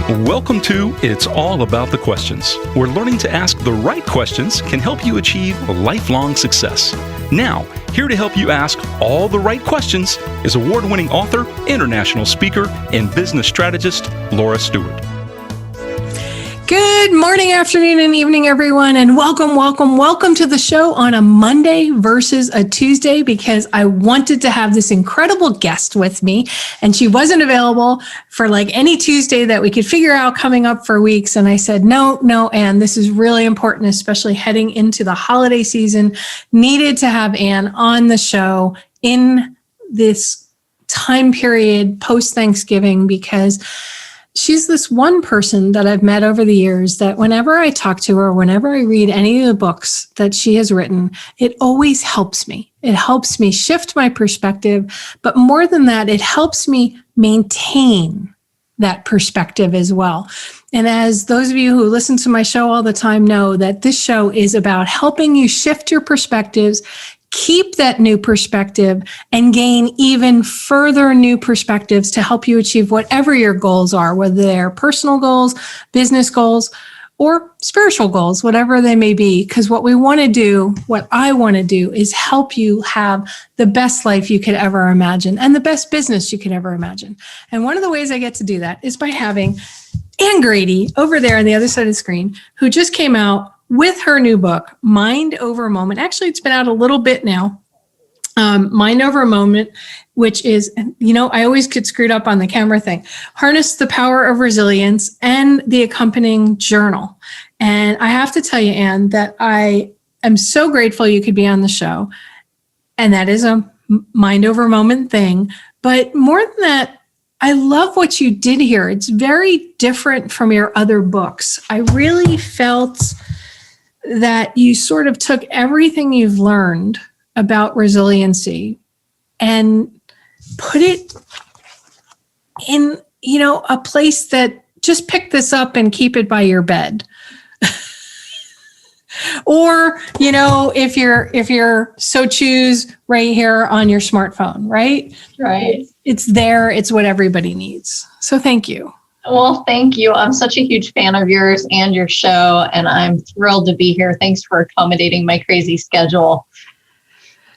Welcome to It's All About the Questions, where learning to ask the right questions can help you achieve lifelong success. Now, here to help you ask all the right questions is award-winning author, international speaker, and business strategist, Laura Stewart. Good morning, afternoon, and evening, everyone, and welcome to the show on a Monday versus a Tuesday, because I wanted to have this incredible guest with me, and she wasn't available for like any Tuesday that we could figure out coming up for weeks. And I said, no, Anne, this is really important, especially heading into the holiday season. Needed to have Anne on the show in this time period post-Thanksgiving, because she's this one person that I've met over the years that whenever I talk to her, whenever I read any of the books that she has written, it always helps me. It helps me shift my perspective. But more than that, it helps me maintain that perspective as well. And as those of you who listen to my show all the time know, that this show is about helping you shift your perspectives, keep that new perspective, and gain even further new perspectives to help you achieve whatever your goals are, whether they're personal goals, business goals, or spiritual goals, whatever they may be. Because what I want to do is help you have the best life you could ever imagine and the best business you could ever imagine. And one of the ways I get to do that is by having Anne Grady over there on the other side of the screen, who just came out with her new book, Mind Over Moment. Actually, it's been out a little bit now. Mind Over Moment, which is, I always get screwed up on the camera thing. Harness the Power of Resilience and the accompanying journal. And I have to tell you, Anne, that I am so grateful you could be on the show. And that is a Mind Over Moment thing. But more than that, I love what you did here. It's very different from your other books. I really felt that you sort of took everything you've learned about resiliency and put it in, a place that just pick this up and keep it by your bed. Or, if you're so choose right here on your smartphone, right? Right. It's there. It's what everybody needs. So thank you. Well, thank you. I'm such a huge fan of yours and your show, and I'm thrilled to be here. Thanks for accommodating my crazy schedule.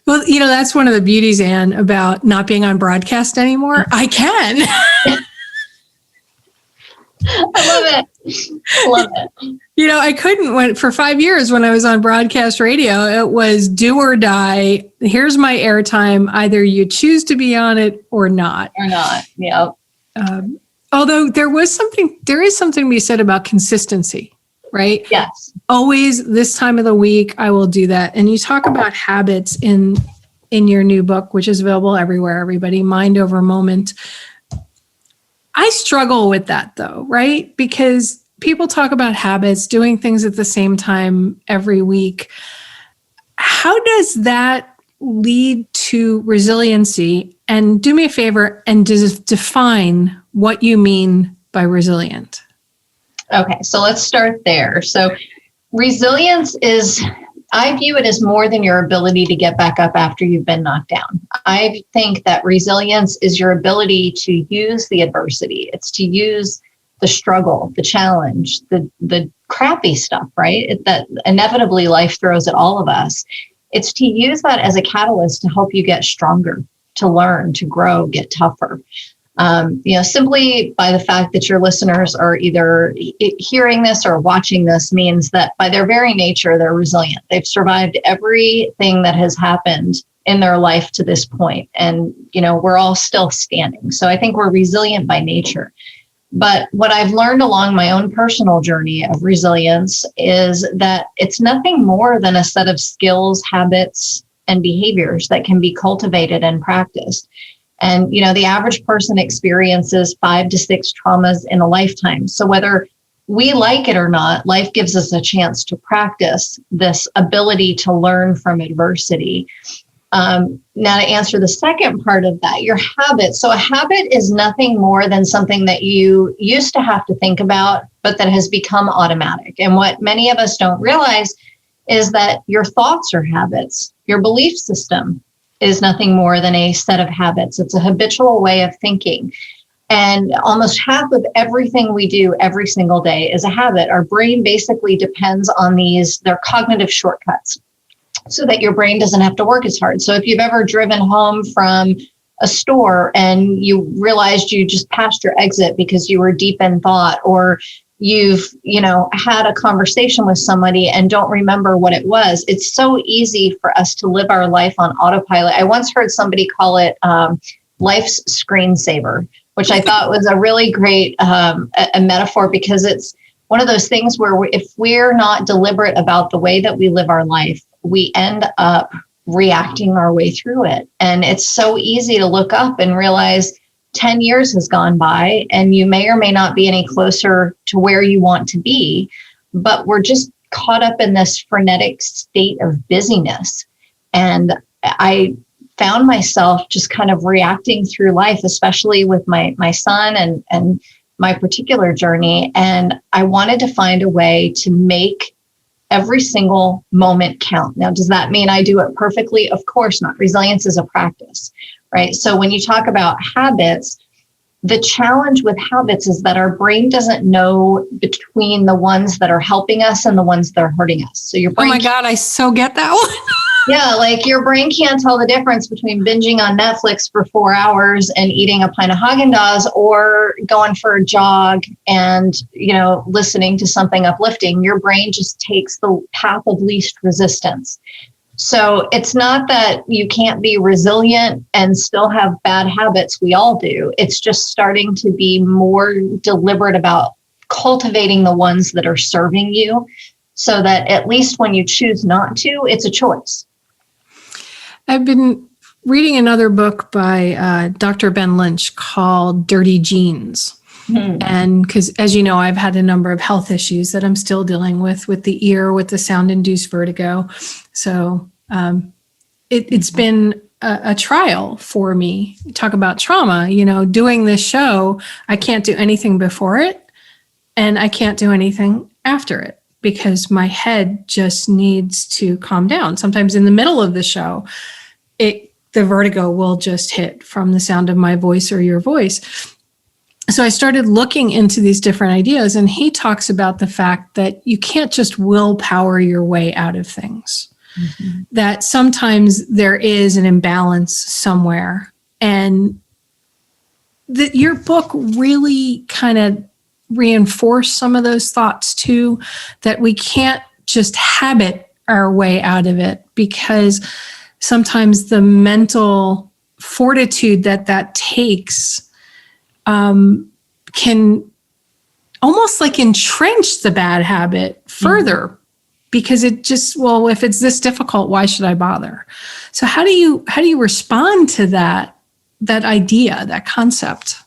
Well, that's one of the beauties, Anne, about not being on broadcast anymore. I can. I love it. I couldn't for 5 years when I was on broadcast radio. It was do or die. Here's my airtime. Either you choose to be on it or not. Yeah. Although there is something to be said about consistency, right? Yes. Always this time of the week, I will do that. And you talk about habits in your new book, which is available everywhere, everybody, Mind Over Moment. I struggle with that though, right? Because people talk about habits, doing things at the same time every week. How does that lead to resiliency? And do me a favor and just define what you mean by resilient. Okay, so let's start there. So resilience I view it as more than your ability to get back up after you've been knocked down. I think that resilience is your ability to use the adversity. It's to use the struggle, the challenge, the crappy stuff, right? That inevitably life throws at all of us. It's to use that as a catalyst to help you get stronger, to learn, to grow, get tougher. Simply by the fact that your listeners are either hearing this or watching this means that by their very nature, they're resilient. They've survived everything that has happened in their life to this point. And, we're all still standing. So I think we're resilient by nature. But what I've learned along my own personal journey of resilience is that it's nothing more than a set of skills, habits, and behaviors that can be cultivated and practiced. And, the average person experiences 5 to 6 traumas in a lifetime. So whether we like it or not, life gives us a chance to practice this ability to learn from adversity. Now to answer the second part of that, your habit. So a habit is nothing more than something that you used to have to think about, but that has become automatic. And what many of us don't realize is that your thoughts are habits. Your belief system is nothing more than a set of habits. It's a habitual way of thinking. And almost half of everything we do every single day is a habit. Our brain basically depends on they're cognitive shortcuts so that your brain doesn't have to work as hard. So if you've ever driven home from a store and you realized you just passed your exit because you were deep in thought, or you've, had a conversation with somebody and don't remember what it was, it's so easy for us to live our life on autopilot. I once heard somebody call it life's screensaver, which I thought was a really great a metaphor, because it's one of those things where if we're not deliberate about the way that we live our life, we end up reacting our way through it. And it's so easy to look up and realize 10 years has gone by and you may or may not be any closer to where you want to be, but we're just caught up in this frenetic state of busyness. And I found myself just kind of reacting through life, especially with my son and my particular journey. And I wanted to find a way to make every single moment count. Now, does that mean I do it perfectly? Of course not. Resilience is a practice, right? So when you talk about habits, the challenge with habits is that our brain doesn't know between the ones that are helping us and the ones that are hurting us. So your brain, oh my God, I so get that one. Yeah, like your brain can't tell the difference between binging on Netflix for 4 hours and eating a pint of Haagen-Dazs or going for a jog and, listening to something uplifting. Your brain just takes the path of least resistance. So it's not that you can't be resilient and still have bad habits. We all do. It's just starting to be more deliberate about cultivating the ones that are serving you, so that at least when you choose not to, it's a choice. I've been reading another book by Dr. Ben Lynch called Dirty Genes. And because, as you know, I've had a number of health issues that I'm still dealing with the ear, with the sound-induced vertigo. So it's been a trial for me. Talk about trauma, doing this show, I can't do anything before it and I can't do anything after it, because my head just needs to calm down. Sometimes in the middle of the show, the vertigo will just hit from the sound of my voice or your voice. So I started looking into these different ideas, and he talks about the fact that you can't just willpower your way out of things, that sometimes there is an imbalance somewhere. And that your book really kind of reinforced some of those thoughts too, that we can't just habit our way out of it, because sometimes the mental fortitude that takes can almost like entrench the bad habit further, because it just, if it's this difficult, why should I bother? So how do you respond to that idea, that concept?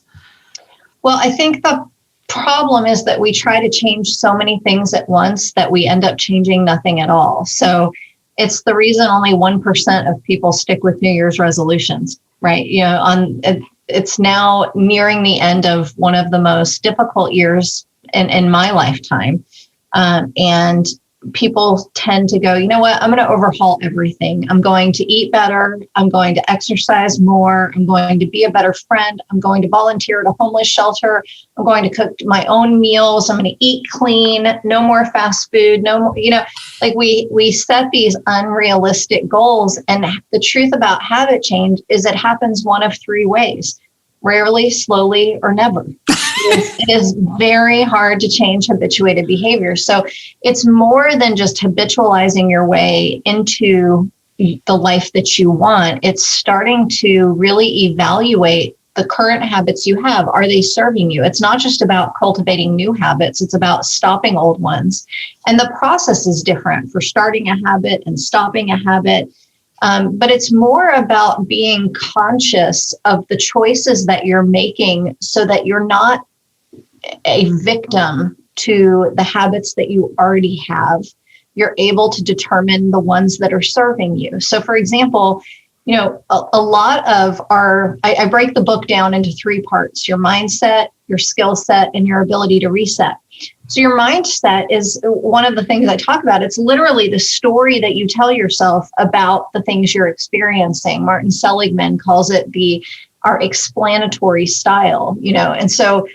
Well, I think the problem is that we try to change so many things at once that we end up changing nothing at all. So it's the reason only 1% of people stick with New Year's resolutions, right? It's now nearing the end of one of the most difficult years in my lifetime. And people tend to go, you know what, I'm going to overhaul everything. I'm going to eat better. I'm going to exercise more. I'm going to be a better friend. I'm going to volunteer at a homeless shelter. I'm going to cook my own meals. I'm going to eat clean. No more fast food. No more, like we set these unrealistic goals. And the truth about habit change is it happens one of three ways: rarely, slowly, or never. It is very hard to change habituated behavior. So it's more than just habitualizing your way into the life that you want. It's starting to really evaluate the current habits you have. Are they serving you? It's not just about cultivating new habits. It's about stopping old ones. And the process is different for starting a habit and stopping a habit. But it's more about being conscious of the choices that you're making, so that you're not a victim to the habits that you already have. You're able to determine the ones that are serving you. So, for example, a lot of I break the book down into three parts: your mindset, your skill set, and your ability to reset. So your mindset is one of the things I talk about. It's literally the story that you tell yourself about the things you're experiencing. Martin Seligman calls it the our explanatory style, and so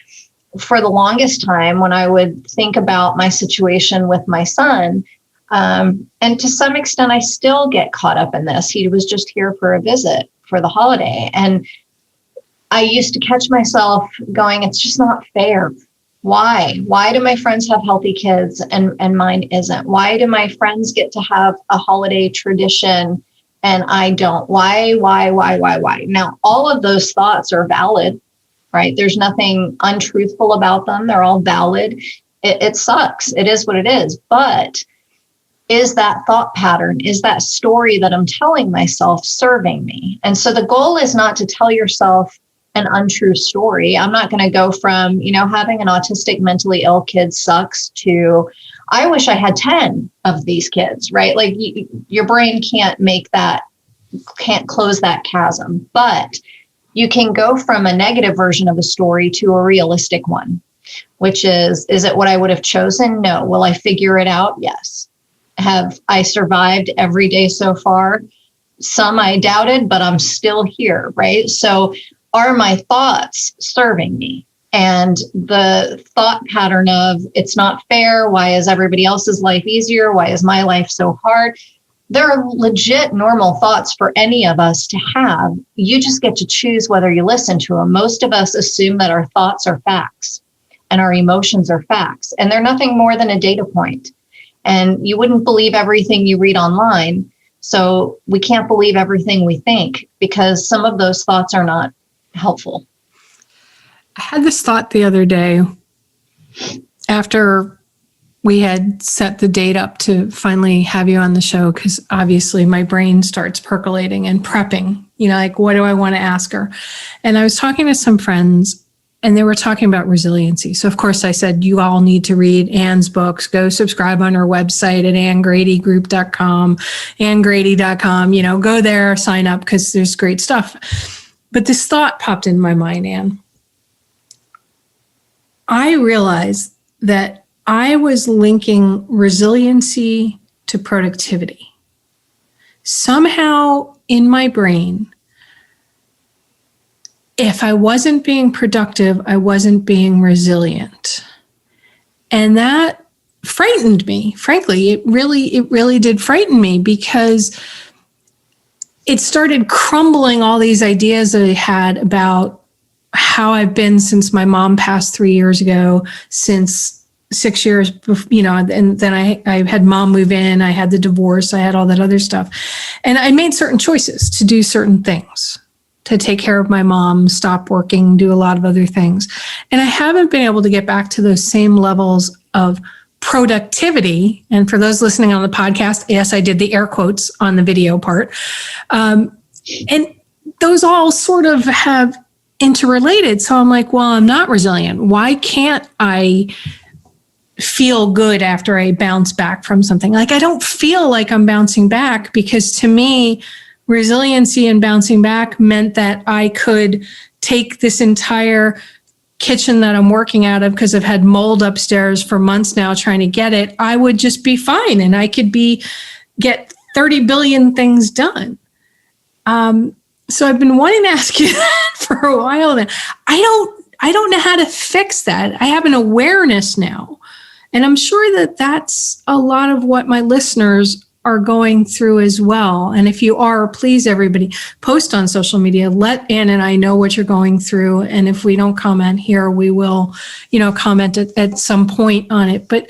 for the longest time, when I would think about my situation with my son, and to some extent, I still get caught up in this. He was just here for a visit for the holiday. And I used to catch myself going, it's just not fair. Why? Why do my friends have healthy kids and mine isn't? Why do my friends get to have a holiday tradition and I don't? Why? Now, all of those thoughts are valid, right? There's nothing untruthful about them. They're all valid. It sucks. It is what it is. But is that thought pattern, is that story that I'm telling myself serving me? And so the goal is not to tell yourself an untrue story. I'm not going to go from, having an autistic mentally ill kid sucks to, I wish I had 10 of these kids, right? Like your brain can't close that chasm, but you can go from a negative version of a story to a realistic one, which is it what I would have chosen? No. Will I figure it out? Yes. Have I survived every day so far? Some I doubted, but I'm still here, right? So are my thoughts serving me? And the thought pattern of it's not fair. Why is everybody else's life easier? Why is my life so hard? There are legit normal thoughts for any of us to have. You just get to choose whether you listen to them. Most of us assume that our thoughts are facts and our emotions are facts, and they're nothing more than a data point. And you wouldn't believe everything you read online. So we can't believe everything we think because some of those thoughts are not helpful. I had this thought the other day after we had set the date up to finally have you on the show, because obviously my brain starts percolating and prepping, like, what do I want to ask her? And I was talking to some friends and they were talking about resiliency. So of course I said, you all need to read Anne's books, go subscribe on her website at annegradygroup.com, annegrady.com, go there, sign up because there's great stuff. But this thought popped in my mind, Anne. I realized that I was linking resiliency to productivity. Somehow in my brain, if I wasn't being productive, I wasn't being resilient. And that frightened me. Frankly, it really did frighten me because it started crumbling all these ideas that I had about how I've been since my mom passed 3 years ago, since 6 years, and then I had mom move in, I had the divorce, I had all that other stuff. And I made certain choices to do certain things, to take care of my mom, stop working, do a lot of other things. And I haven't been able to get back to those same levels of productivity. And for those listening on the podcast, yes, I did the air quotes on the video part. And those all sort of have interrelated. So I'm like, well, I'm not resilient. Why can't I feel good after I bounce back from something? Like, I don't feel like I'm bouncing back, because to me, resiliency and bouncing back meant that I could take this entire kitchen that I'm working out of, because I've had mold upstairs for months now trying to get it, I would just be fine and I could get 30 billion things done. So I've been wanting to ask you that for a while now. I don't know how to fix that. I have an awareness now. And I'm sure that that's a lot of what my listeners are going through as well. And if you are, please, everybody, post on social media. Let Anne and I know what you're going through. And if we don't comment here, we will, comment at some point on it. But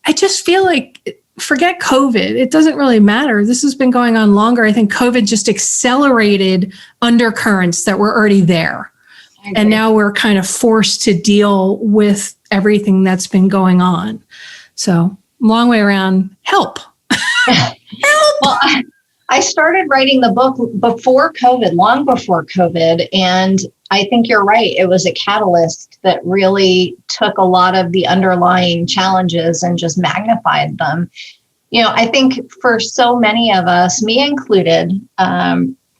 I just feel like, forget COVID. It doesn't really matter. This has been going on longer. I think COVID just accelerated undercurrents that were already there. And now we're kind of forced to deal with everything that's been going on. So, long way around, help. Help. Well, I started writing the book before COVID, long before COVID. And I think you're right. It was a catalyst that really took a lot of the underlying challenges and just magnified them. I think for so many of us, me included,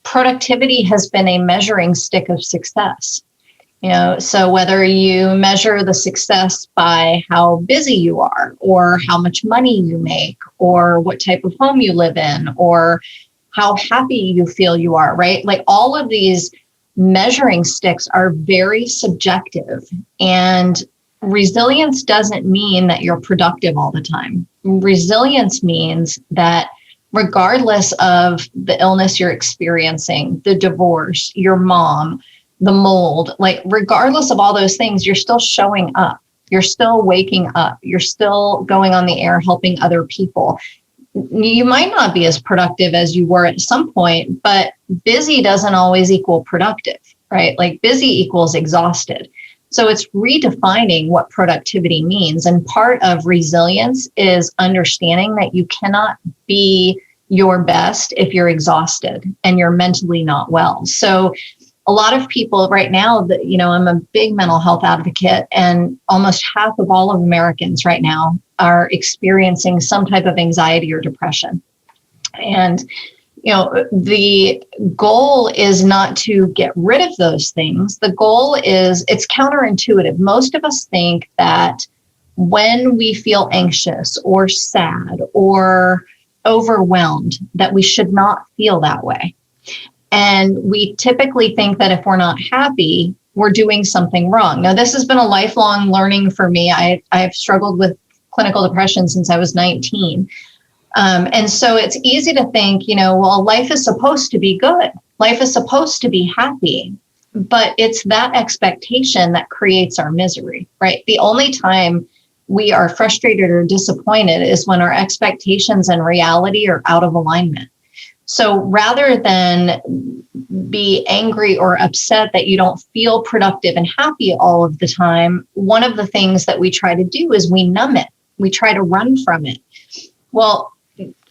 productivity has been a measuring stick of success. So whether you measure the success by how busy you are, or how much money you make, or what type of home you live in, or how happy you feel you are, right? Like all of these measuring sticks are very subjective. And resilience doesn't mean that you're productive all the time. Resilience means that regardless of the illness you're experiencing, the divorce, your mom, the mold, like regardless of all those things, you're still showing up. You're still waking up. You're still going on the air, helping other people. You might not be as productive as you were at some point, but busy doesn't always equal productive, right? Like busy equals exhausted. So it's redefining what productivity means. And part of resilience is understanding that you cannot be your best if you're exhausted and you're mentally not well. So a lot of people right now, I'm a big mental health advocate, and almost half of all of Americans right now are experiencing some type of anxiety or depression. And, the goal is not to get rid of those things. The goal is, it's counterintuitive. Most of us think that when we feel anxious or sad or overwhelmed, that we should not feel that way. And we typically think that if we're not happy, we're doing something wrong. Now, this has been a lifelong learning for me. I've struggled with clinical depression since I was 19. And so it's easy to think, life is supposed to be good. Life is supposed to be happy. But it's that expectation that creates our misery, right? The only time we are frustrated or disappointed is when our expectations and reality are out of alignment. So rather than be angry or upset that you don't feel productive and happy all of the time, one of the things that we try to do is we numb it. We try to run from it. Well,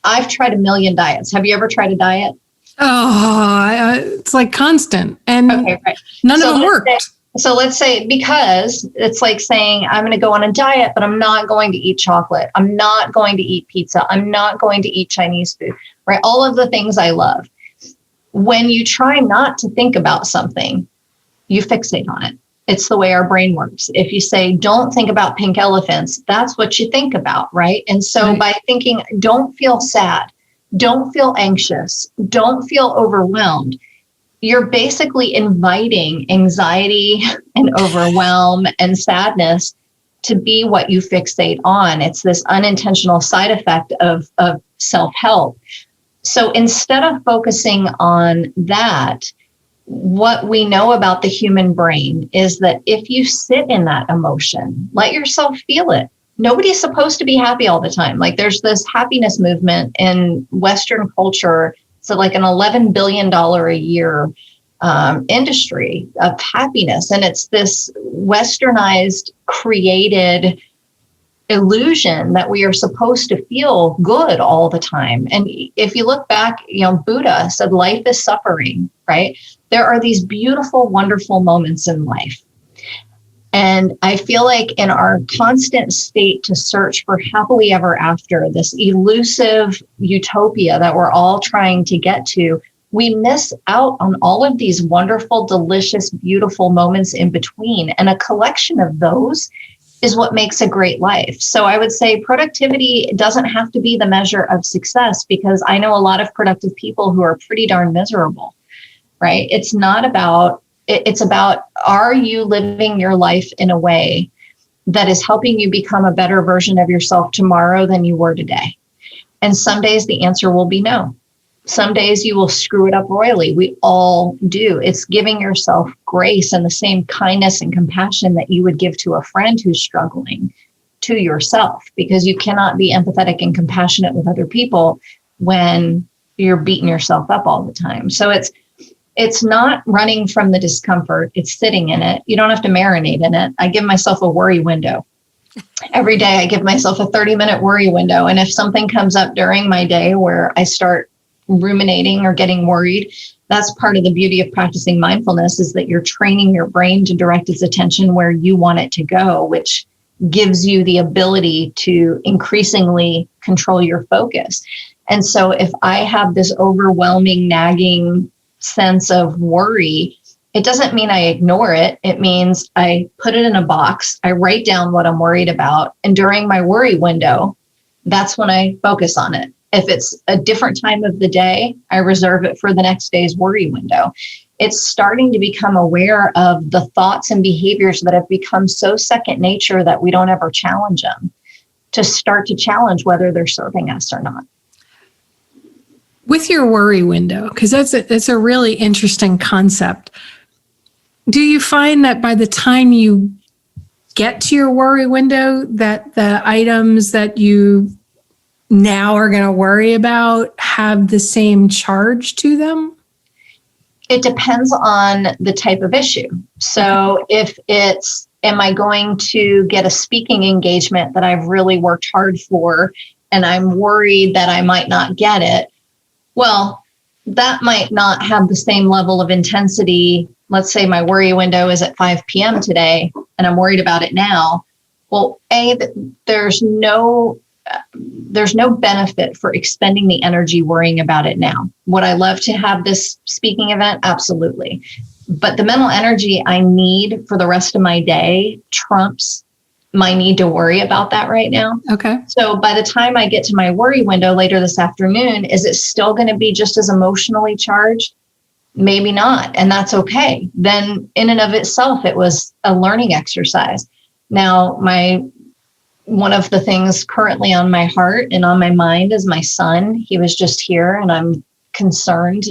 I've tried a million diets. Have you ever tried a diet? Oh, it's like constant. And okay, right. None of them worked. So let's say, because it's like saying, I'm going to go on a diet, but I'm not going to eat chocolate. I'm not going to eat pizza. I'm not going to eat Chinese food, right? All of the things I love. When you try not to think about something, you fixate on it. It's the way our brain works. If you say, don't think about pink elephants, that's what you think about, right? And so by thinking, don't feel sad, don't feel anxious, don't feel overwhelmed, you're basically inviting anxiety and overwhelm and sadness to be what you fixate on. It's this unintentional side effect of self-help. So instead of focusing on that, what we know about the human brain is that if you sit in that emotion, let yourself feel it. Nobody's supposed to be happy all the time. Like there's this happiness movement in Western culture. So like an $11 billion a year industry of happiness. And it's this westernized, created illusion that we are supposed to feel good all the time. And if you look back, Buddha said life is suffering, right? There are these beautiful, wonderful moments in life. And I feel like in our constant state to search for happily ever after, this elusive utopia that we're all trying to get to, we miss out on all of these wonderful, delicious, beautiful moments in between. And a collection of those is what makes a great life. So I would say productivity doesn't have to be the measure of success, because I know a lot of productive people who are pretty darn miserable, right? It's about, are you living your life in a way that is helping you become a better version of yourself tomorrow than you were today? And some days the answer will be no. Some days you will screw it up royally. We all do. It's giving yourself grace and the same kindness and compassion that you would give to a friend who's struggling to yourself, because you cannot be empathetic and compassionate with other people when you're beating yourself up all the time. So it's not running from the discomfort. It's sitting in it. You don't have to marinate in it. I give myself a worry window. Every day I give myself a 30-minute worry window. And if something comes up during my day where I start ruminating or getting worried, that's part of the beauty of practicing mindfulness, is that you're training your brain to direct its attention where you want it to go, which gives you the ability to increasingly control your focus. And so if I have this overwhelming, nagging sense of worry, it doesn't mean I ignore it. It means I put it in a box. I write down what I'm worried about. And during my worry window, that's when I focus on it. If it's a different time of the day, I reserve it for the next day's worry window. it's starting to become aware of the thoughts and behaviors that have become so second nature that we don't ever challenge them, to start to challenge whether they're serving us or not. With your worry window, because that's a really interesting concept. Do you find that by the time you get to your worry window, that the items that you now are going to worry about have the same charge to them? It depends on the type of issue. So if it's, am I going to get a speaking engagement that I've really worked hard for, and I'm worried that I might not get it? Well, that might not have the same level of intensity. Let's say my worry window is at 5 p.m. today, and I'm worried about it now. Well, there's no benefit for expending the energy worrying about it now. Would I love to have this speaking event? Absolutely. But the mental energy I need for the rest of my day trumps my need to worry about that right now. Okay. So by the time I get to my worry window later this afternoon, is it still going to be just as emotionally charged? Maybe not. And that's okay. Then in and of itself, it was a learning exercise. Now, one of the things currently on my heart and on my mind is my son. He was just here, and I'm concerned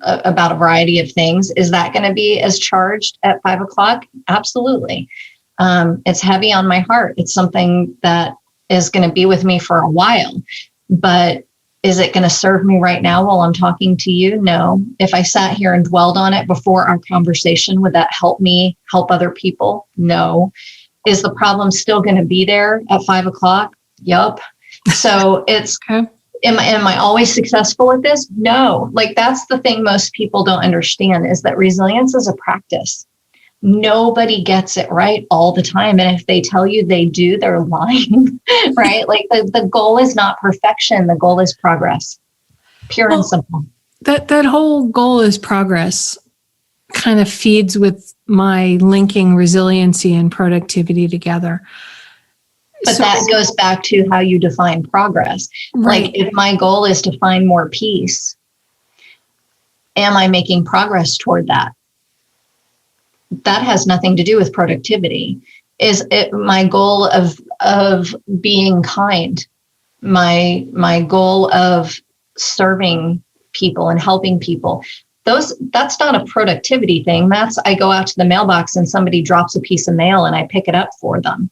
about a variety of things. Is that going to be as charged at 5 o'clock? Absolutely. It's heavy on my heart. It's something that is going to be with me for a while, but is it going to serve me right now while I'm talking to you? No. If I sat here and dwelled on it before our conversation, would that help me help other people? No. Is the problem still going to be there at 5 o'clock? Yup. So it's, okay. Am I always successful at this? No. Like, that's the thing most people don't understand, is that resilience is a practice. Nobody gets it right all the time. And if they tell you they do, they're lying, right? Like the goal is not perfection. The goal is progress, pure and simple. That whole goal is progress kind of feeds with my linking resiliency and productivity together. But that goes back to how you define progress. Right. Like, if my goal is to find more peace, am I making progress toward that? That has nothing to do with productivity. Is it my goal of being kind, my goal of serving people and helping people? That's not a productivity thing. I go out to the mailbox and somebody drops a piece of mail and I pick it up for them.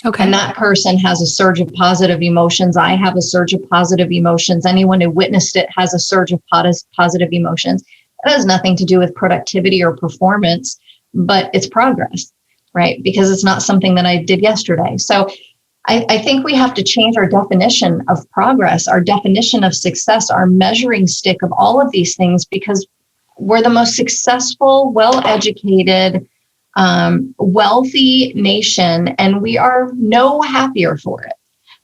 Okay. And that person has a surge of positive emotions. I have a surge of positive emotions. Anyone who witnessed it has a surge of positive emotions. It has nothing to do with productivity or performance, but it's progress, right? Because it's not something that I did yesterday. So I think we have to change our definition of progress, our definition of success, our measuring stick of all of these things, because we're the most successful, well-educated, wealthy nation, and we are no happier for it.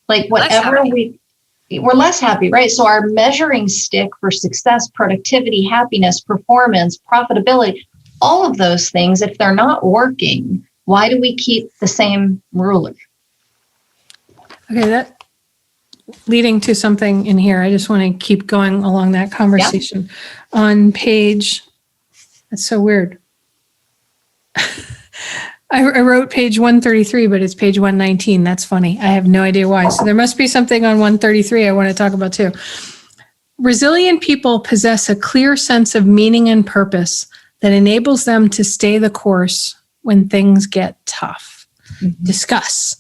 Like, whatever we're less happy, right? So our measuring stick for success, productivity, happiness, performance, profitability, all of those things, if they're not working, why do we keep the same ruler? Okay, that leading to something in here. I just want to keep going along that conversation. Yep. On page, that's so weird. I wrote page 133, but it's page 119. That's funny. I have no idea why. So there must be something on 133 I want to talk about too. Resilient people possess a clear sense of meaning and purpose that enables them to stay the course when things get tough. Mm-hmm. Discuss.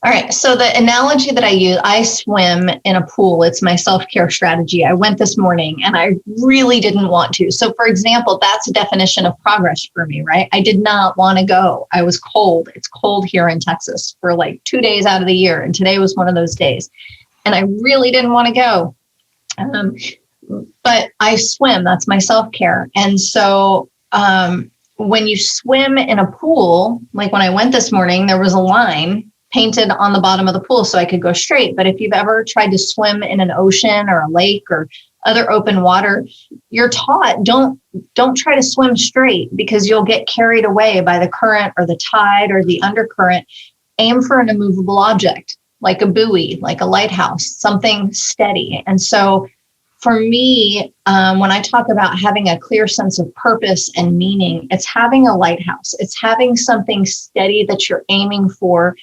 All right. So the analogy that I use, I swim in a pool. It's my self-care strategy. I went this morning and I really didn't want to. So for example, that's a definition of progress for me, right? I did not want to go. I was cold. It's cold here in Texas for like 2 days out of the year. And today was one of those days. And I really didn't want to go. But I swim. That's my self-care. And so when you swim in a pool, like when I went this morning, there was a line painted on the bottom of the pool so I could go straight. But if you've ever tried to swim in an ocean or a lake or other open water, you're taught don't try to swim straight because you'll get carried away by the current or the tide or the undercurrent. Aim for an immovable object, like a buoy, like a lighthouse, something steady. And so for me, when I talk about having a clear sense of purpose and meaning, it's having a lighthouse. It's having something steady that you're aiming for.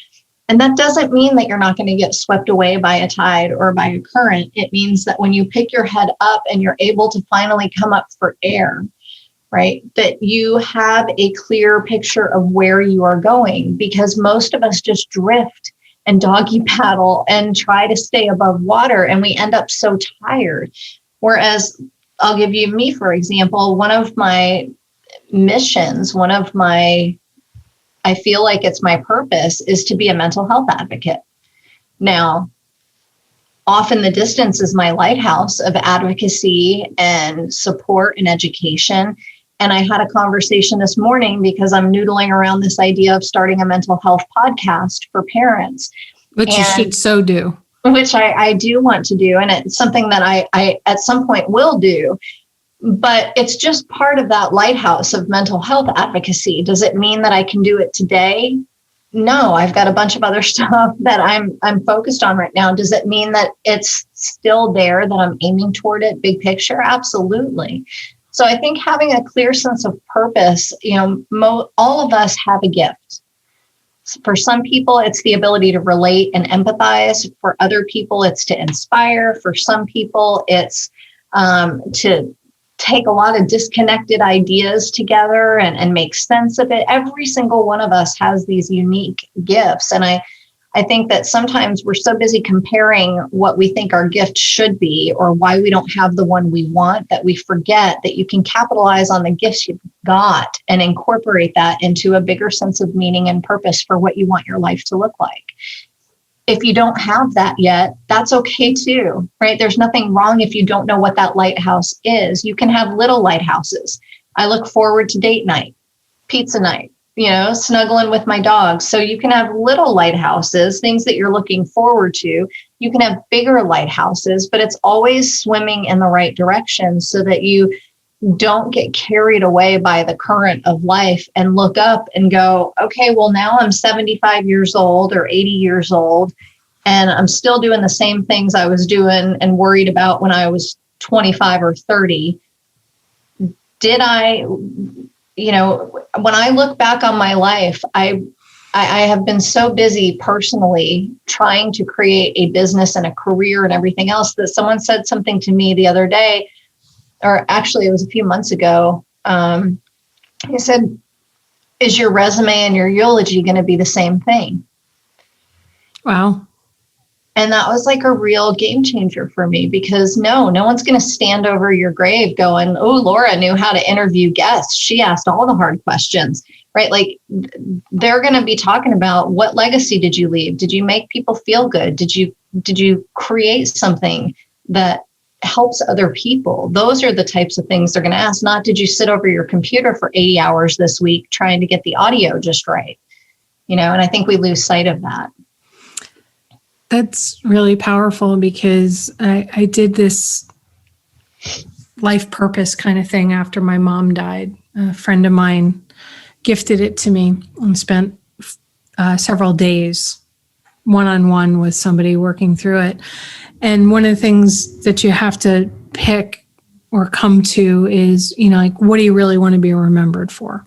And that doesn't mean that you're not going to get swept away by a tide or by a current. It means that when you pick your head up and you're able to finally come up for air, right, that you have a clear picture of where you are going, because most of us just drift and doggy paddle and try to stay above water, and we end up so tired. Whereas I'll give you me, for example, one of my missions, I feel like it's my purpose, is to be a mental health advocate. Now, off in the distance is my lighthouse of advocacy and support and education. And I had a conversation this morning because I'm noodling around this idea of starting a mental health podcast for parents. Which you should so do. Which I do want to do. And it's something that I at some point will do. But it's just part of that lighthouse of mental health advocacy. Does it mean that I can do it today? No, I've got a bunch of other stuff that I'm focused on right now. Does it mean that it's still there, that I'm aiming toward it, big picture? Absolutely. So I think having a clear sense of purpose, all of us have a gift. For some people, it's the ability to relate and empathize. For other people, it's to inspire. For some people, it's to take a lot of disconnected ideas together and make sense of it. Every single one of us has these unique gifts. And I think that sometimes we're so busy comparing what we think our gift should be or why we don't have the one we want that we forget that you can capitalize on the gifts you've got and incorporate that into a bigger sense of meaning and purpose for what you want your life to look like. If you don't have that yet, that's okay too, right? There's nothing wrong if you don't know what that lighthouse is. You can have little lighthouses. I look forward to date night, pizza night, snuggling with my dogs. So you can have little lighthouses, things that you're looking forward to. You can have bigger lighthouses, but it's always swimming in the right direction so that you don't get carried away by the current of life and look up and go, okay, well, now I'm 75 years old or 80 years old, and I'm still doing the same things I was doing and worried about when I was 25 or 30. Did I, when I look back on my life, I have been so busy personally trying to create a business and a career and everything else that someone said something to me the other day, or actually it was a few months ago. He said, is your resume and your eulogy going to be the same thing? Wow. And that was like a real game changer for me, because no one's going to stand over your grave going, oh, Laura knew how to interview guests. She asked all the hard questions, right? Like, they're going to be talking about, what legacy did you leave? Did you make people feel good? Did you create something that helps other people? Those are the types of things they're going to ask, not did you sit over your computer for 80 hours this week trying to get the audio just right? And I think we lose sight of that. That's really powerful, because I did this life purpose kind of thing after my mom died. A friend of mine gifted it to me and spent several days one-on-one with somebody working through it. And one of the things that you have to pick or come to is, what do you really want to be remembered for?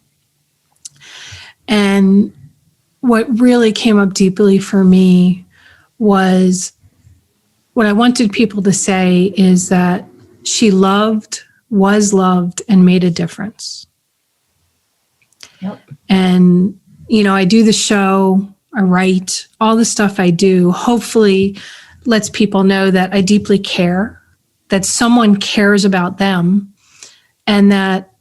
And what really came up deeply for me was, what I wanted people to say is that she loved, was loved, and made a difference. Yep. And, I do the show, I write, all the stuff I do, hopefully lets people know that I deeply care, that someone cares about them, and that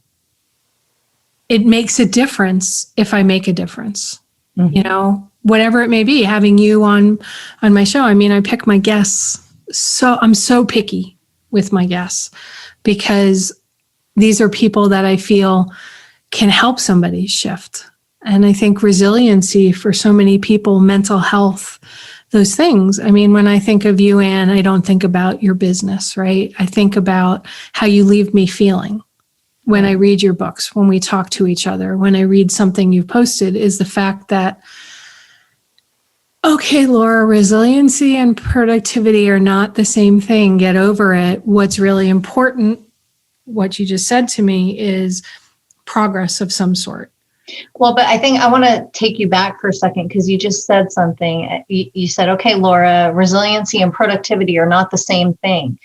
it makes a difference if I make a difference. Mm-hmm. Whatever it may be, having you on my show. I mean, I pick my guests. So I'm so picky with my guests, because these are people that I feel can help somebody shift. And I think resiliency for so many people, mental health, those things. I mean, when I think of you, Anne, I don't think about your business, right? I think about how you leave me feeling when I read your books, when we talk to each other, when I read something you've posted, is the fact that Okay, Laura, resiliency and productivity are not the same thing. Get over it. What's really important, what you just said to me, is progress of some sort. Well, but I think I want to take you back for a second because you just said something. You said, okay, Laura, resiliency and productivity are not the same thing.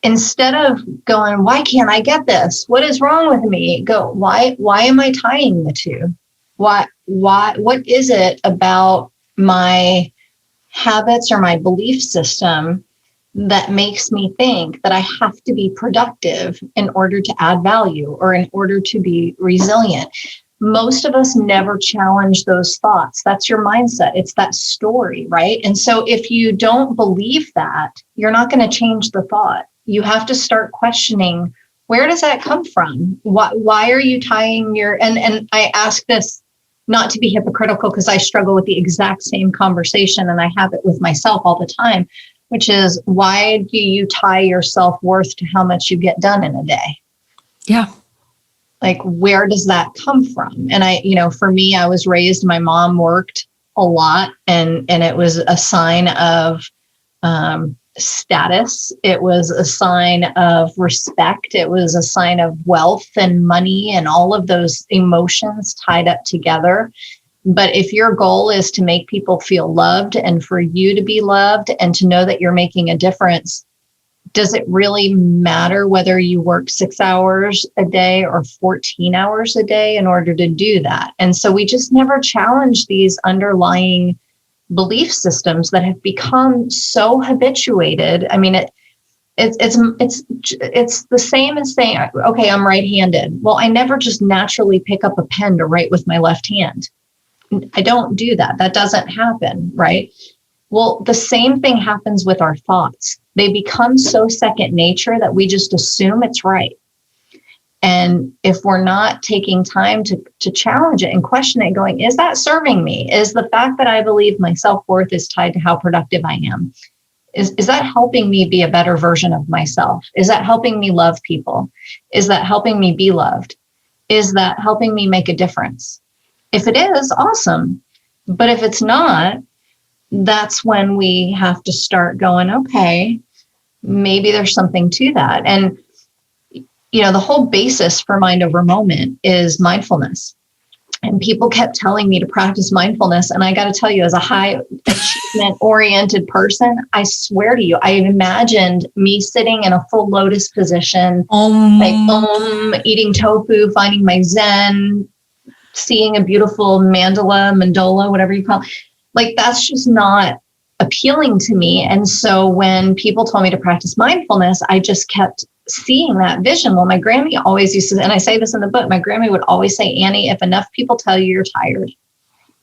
Instead of going, why can't I get this? What is wrong with me? Go, why am I tying the two? What is it about my habits or my belief system that makes me think that I have to be productive in order to add value or in order to be resilient? Most of us never challenge those thoughts. That's your mindset. It's that story, right? And so if you don't believe that, you're not going to change the thought. You have to start questioning, where does that come from? Why are you tying your, and I ask this not to be hypocritical because I struggle with the exact same conversation and I have it with myself all the time, which is, why do you tie your self-worth to how much you get done in a day? Yeah. Like, where does that come from? And for me, I was raised, my mom worked a lot and it was a sign of status. It was a sign of respect. It was a sign of wealth and money and all of those emotions tied up together. But if your goal is to make people feel loved and for you to be loved and to know that you're making a difference, does it really matter whether you work 6 hours a day or 14 hours a day in order to do that? And so we just never challenge these underlying belief systems that have become so habituated. I mean, it's the same as saying, okay, I'm right-handed. Well, I never just naturally pick up a pen to write with my left hand. I don't do that. That doesn't happen, right? Well, the same thing happens with our thoughts. They become so second nature that we just assume it's right. And if we're not taking time to challenge it and question it, going, is that serving me? Is the fact that I believe my self-worth is tied to how productive I am? Is that helping me be a better version of myself? Is that helping me love people? Is that helping me be loved? Is that helping me make a difference? If it is, awesome. But if it's not, that's when we have to start going, okay, maybe there's something to that. And the whole basis for Mind Over Moment is mindfulness. And people kept telling me to practice mindfulness. And I got to tell you, as a high achievement oriented person, I swear to you, I imagined me sitting in a full lotus position, eating tofu, finding my Zen, seeing a beautiful mandola, whatever you call it. Like, that's just not appealing to me. And so when people told me to practice mindfulness, I just kept seeing that vision. Well, my Grammy always used to, and I say this in the book, my Grammy would always say, Annie, if enough people tell you you're tired,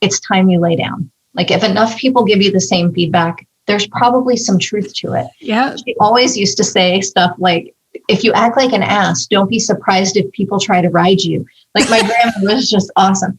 it's time you lay down. Like, if enough people give you the same feedback, there's probably some truth to it. Yeah. She always used to say stuff like, if you act like an ass, don't be surprised if people try to ride you. Like, my grandma was just awesome.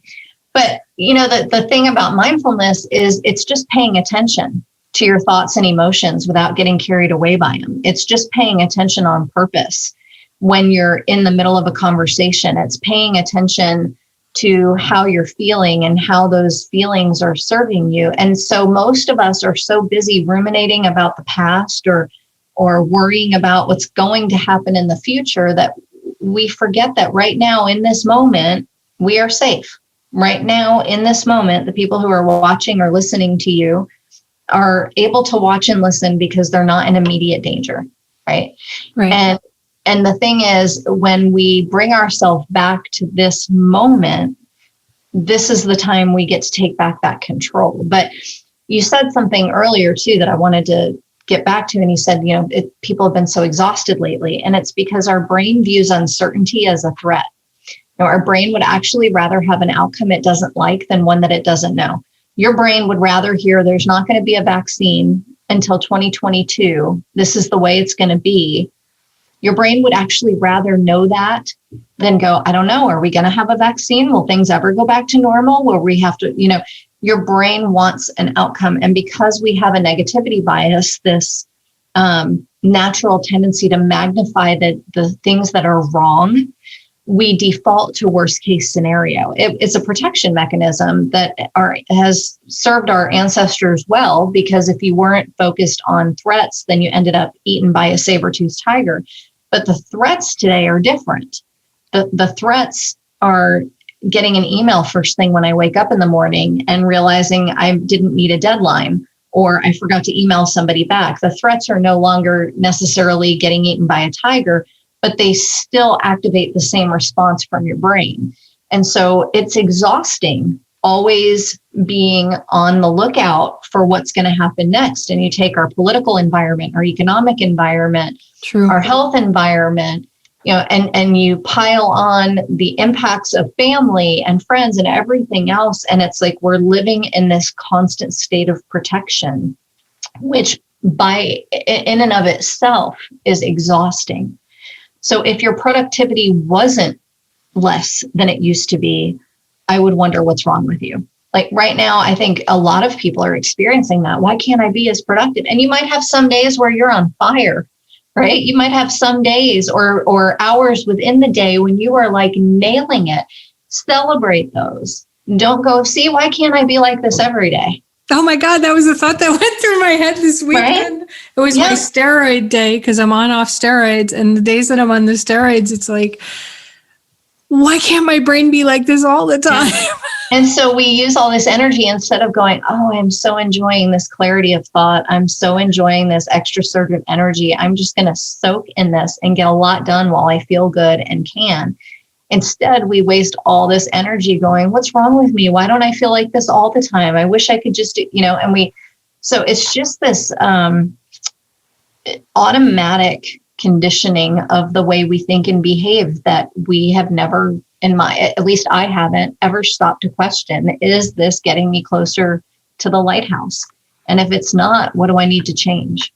But, the thing about mindfulness is it's just paying attention to your thoughts and emotions without getting carried away by them. It's just paying attention on purpose. When you're in the middle of a conversation, it's paying attention to how you're feeling and how those feelings are serving you. And so most of us are so busy ruminating about the past or worrying about what's going to happen in the future that we forget that right now in this moment, we are safe. Right now in this moment, the people who are watching or listening to you are able to watch and listen because they're not in immediate danger, right? Right. And the thing is, when we bring ourselves back to this moment, this is the time we get to take back that control. But you said something earlier too that I wanted to get back to, and you said, people have been so exhausted lately, and it's because our brain views uncertainty as a threat. Our brain would actually rather have an outcome it doesn't like than one that it doesn't know. Your brain would rather hear there's not going to be a vaccine until 2022. This is the way it's going to be. Your brain would actually rather know that than go, I don't know, are we going to have a vaccine? Will things ever go back to normal? Will we have to, your brain wants an outcome. And because we have a negativity bias, this natural tendency to magnify the things that are wrong, we default to worst case scenario. It's a protection mechanism that has served our ancestors well, because if you weren't focused on threats, then you ended up eaten by a saber-toothed tiger. But the threats today are different. The threats are getting an email first thing when I wake up in the morning and realizing I didn't meet a deadline, or I forgot to email somebody back. The threats are no longer necessarily getting eaten by a tiger, but they still activate the same response from your brain. And so it's exhausting always being on the lookout for what's going to happen next. And you take our political environment, our economic environment, our health environment, and you pile on the impacts of family and friends and everything else. And it's like we're living in this constant state of protection, which in and of itself is exhausting. So if your productivity wasn't less than it used to be, I would wonder what's wrong with you. Like right now, I think a lot of people are experiencing that. Why can't I be as productive? And you might have some days where you're on fire, right? You might have some days or hours within the day when you are like nailing it. Celebrate those. Don't go, see, why can't I be like this every day? Oh my God, that was a thought that went through my head this weekend. Right? It was my steroid day because I'm off steroids. And the days that I'm on the steroids, it's like, why can't my brain be like this all the time? And so we use all this energy instead of going, oh, I'm so enjoying this clarity of thought. I'm so enjoying this extra surge of energy. I'm just going to soak in this and get a lot done while I feel good and can. Instead, we waste all this energy going, what's wrong with me? Why don't I feel like this all the time? I wish I could just, so it's just this automatic conditioning of the way we think and behave that we have never, at least I haven't ever stopped to question, is this getting me closer to the lighthouse? And if it's not, what do I need to change?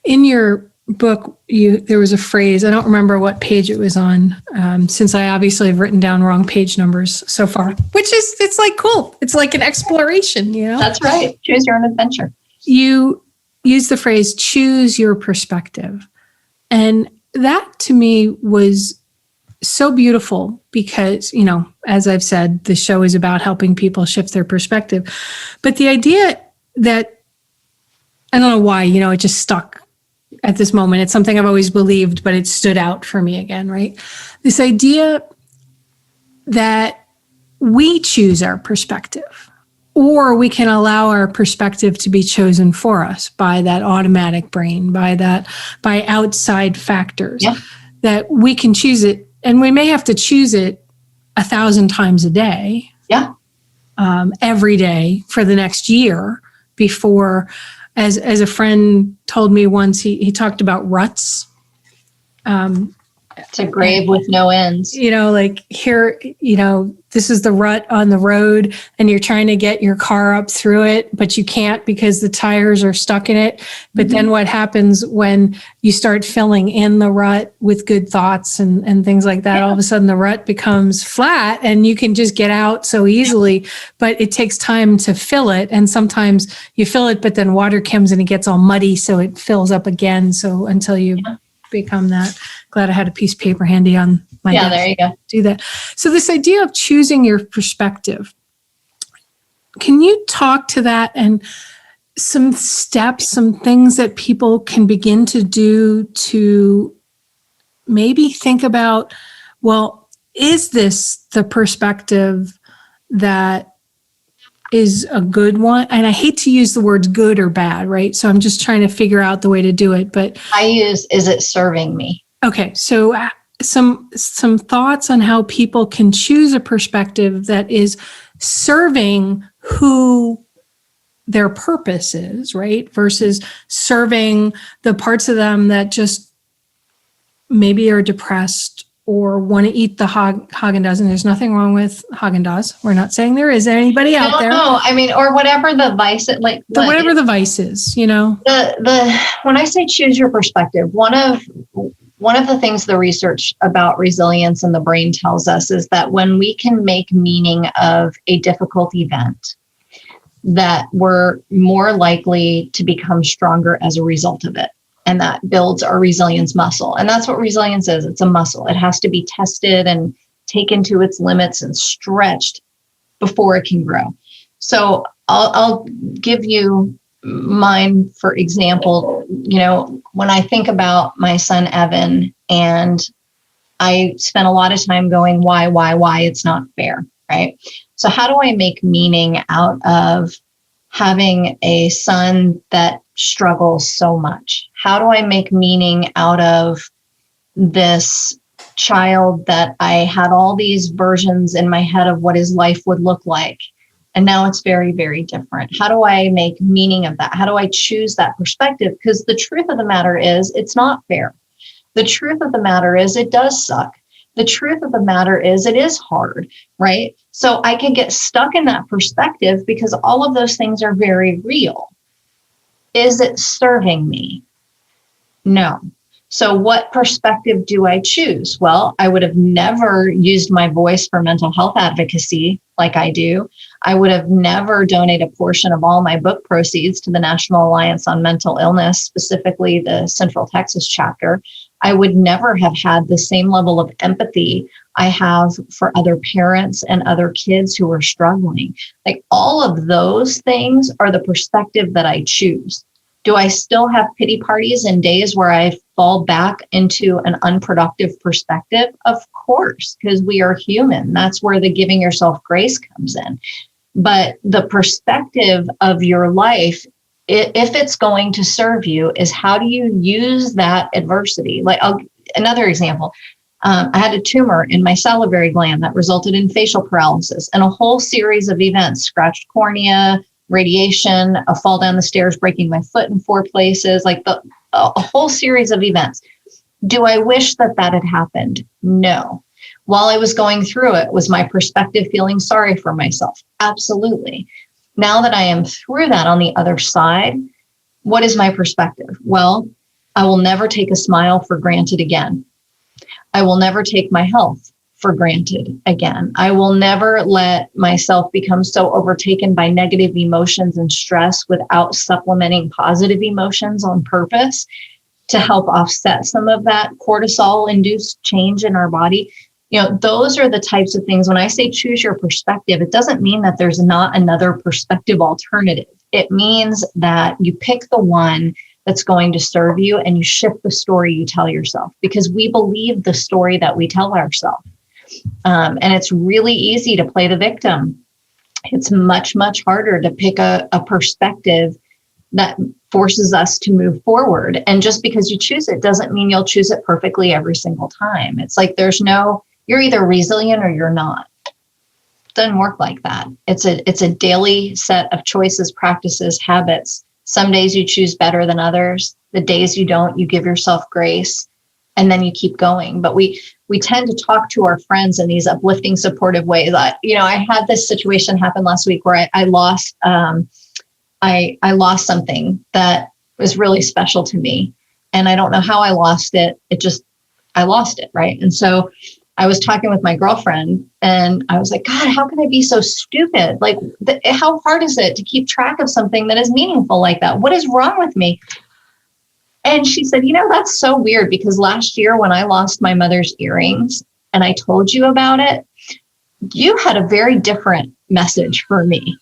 In your book, there was a phrase, I don't remember what page it was on, since I obviously have written down wrong page numbers so far, it's like cool. It's like an exploration, That's right. Choose your own adventure. You use the phrase, choose your perspective. And that to me was so beautiful because, as I've said, the show is about helping people shift their perspective. But the idea that, I don't know why, it just stuck at this moment. It's something I've always believed, but it stood out for me again, right? This idea that we choose our perspective, or we can allow our perspective to be chosen for us by that automatic brain, by outside factors, that we can choose it. And we may have to choose it 1,000 times a day, every day for the next year before. As a friend told me once, he talked about ruts. It's a grave with no ends. Like here, this is the rut on the road and you're trying to get your car up through it, but you can't because the tires are stuck in it. But then what happens when you start filling in the rut with good thoughts and things like that, all of a sudden the rut becomes flat and you can just get out so easily, but it takes time to fill it. And sometimes you fill it, but then water comes and it gets all muddy. So it fills up again. So until you become that. Glad I had a piece of paper handy on my desk. There you go. Do that. So this idea of choosing your perspective, can you talk to that and some steps, some things that people can begin to do to maybe think about, well, is this the perspective that is a good one? And I hate to use the words good or bad, right? So I'm just trying to figure out the way to do it. But I use, is it serving me? Okay. So some thoughts on how people can choose a perspective that is serving who their purpose is, right? Versus serving the parts of them that just maybe are depressed or want to eat the Haagen-Dazs, and there's nothing wrong with Haagen-Dazs. We're not saying there is anybody out there. No, I mean, or whatever the vice, whatever the vice is, The when I say choose your perspective, one of the things the research about resilience in the brain tells us is that when we can make meaning of a difficult event, that we're more likely to become stronger as a result of it. And that builds our resilience muscle. And that's what resilience is. It's a muscle. It has to be tested and taken to its limits and stretched before it can grow. So I'll give you mine, for example. When I think about my son, Evan, and I spent a lot of time going, why? It's not fair, right? So how do I make meaning out of having a son that struggles so much? How do I make meaning out of this child that I had all these versions in my head of what his life would look like? And now it's very, very different. How do I make meaning of that? How do I choose that perspective? Because the truth of the matter is, it's not fair. The truth of the matter is, it does suck. The truth of the matter is, it is hard, right? So I can get stuck in that perspective because all of those things are very real. Is it serving me? No. So what perspective do I choose? Well, I would have never used my voice for mental health advocacy like I do. I would have never donated a portion of all my book proceeds to the National Alliance on Mental Illness, specifically the Central Texas chapter. I would never have had the same level of empathy I have for other parents and other kids who are struggling. Like, all of those things are the perspective that I choose. Do I still have pity parties and days where I fall back into an unproductive perspective? Of course, because we are human. That's where the giving yourself grace comes in. But the perspective of your life, if it's going to serve you, is how do you use that adversity? Like, another example, I had a tumor in my salivary gland that resulted in facial paralysis and a whole series of events: scratched cornea, radiation, a fall down the stairs, breaking my foot in 4 places, like a whole series of events. Do I wish that had happened? No. While I was going through it, was my perspective feeling sorry for myself? Absolutely. Now that I am through that on the other side, what is my perspective? Well, I will never take a smile for granted again. I will never take my health for granted again. I will never let myself become so overtaken by negative emotions and stress without supplementing positive emotions on purpose to help offset some of that cortisol-induced change in our body. Those are the types of things. When I say choose your perspective, it doesn't mean that there's not another perspective alternative. It means that you pick the one that's going to serve you and you shift the story you tell yourself, because we believe the story that we tell ourselves. And it's really easy to play the victim. It's much, much harder to pick a perspective that forces us to move forward. And just because you choose it doesn't mean you'll choose it perfectly every single time. It's like you're either resilient or you're not. It doesn't work like that. It's a daily set of choices, practices, habits. Some days you choose better than others. The days you don't, you give yourself grace, and then you keep going. But we tend to talk to our friends in these uplifting, supportive ways. I had this situation happen last week where I lost something that was really special to me. And I don't know how I lost it. I lost it, right? And so I was talking with my girlfriend and I was like, God, how can I be so stupid? Like, how hard is it to keep track of something that is meaningful like that? What is wrong with me? And she said, that's so weird, because last year when I lost my mother's earrings and I told you about it, you had a very different message for me.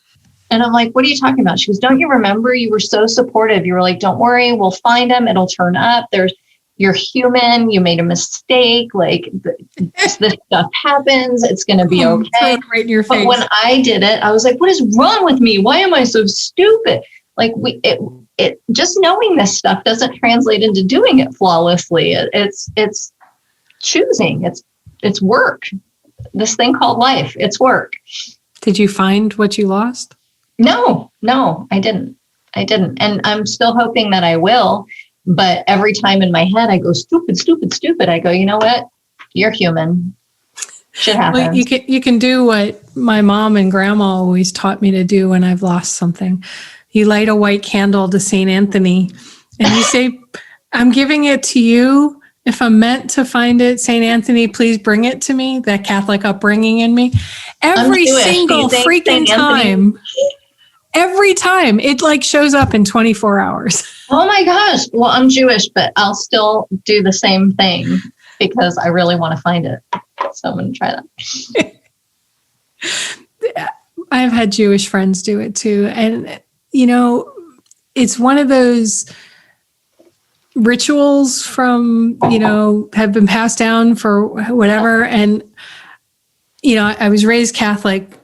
And I'm like, what are you talking about? She goes, don't you remember? You were so supportive. You were like, don't worry, we'll find them. It'll turn up. You're human. You made a mistake. Like, this stuff happens. It's going to be okay. Right in your face. But when I did it, I was like, what is wrong with me? Why am I so stupid? Like, it just knowing this stuff doesn't translate into doing it flawlessly. It's choosing. It's work. This thing called life. It's work. Did you find what you lost? No, I didn't. And I'm still hoping that I will. But every time in my head, I go, stupid. I go, you know what? You're human. Shit happens. Well, you can do what my mom and grandma always taught me to do when I've lost something. You light a white candle to St. Anthony and you say, I'm giving it to you. If I'm meant to find it, St. Anthony, please bring it to me. That Catholic upbringing in me. Every single freaking time. Every time it like shows up in 24 hours. Oh my gosh. Well, I'm Jewish, but I'll still do the same thing because I really want to find it. So I'm going to try that. I've had Jewish friends do it too. And, it's one of those rituals from, have been passed down for whatever. And, I was raised Catholic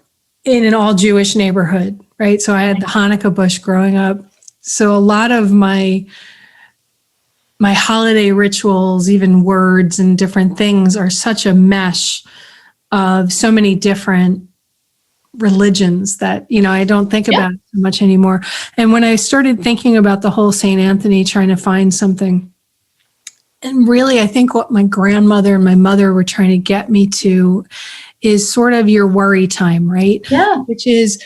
in an all Jewish neighborhood, right? So I had the Hanukkah bush growing up. So a lot of my holiday rituals, even words and different things, are such a mesh of so many different religions that, I don't think about it so much anymore. And when I started thinking about the whole St. Anthony, trying to find something, and really, I think what my grandmother and my mother were trying to get me to is sort of your worry time, right? Yeah. Which is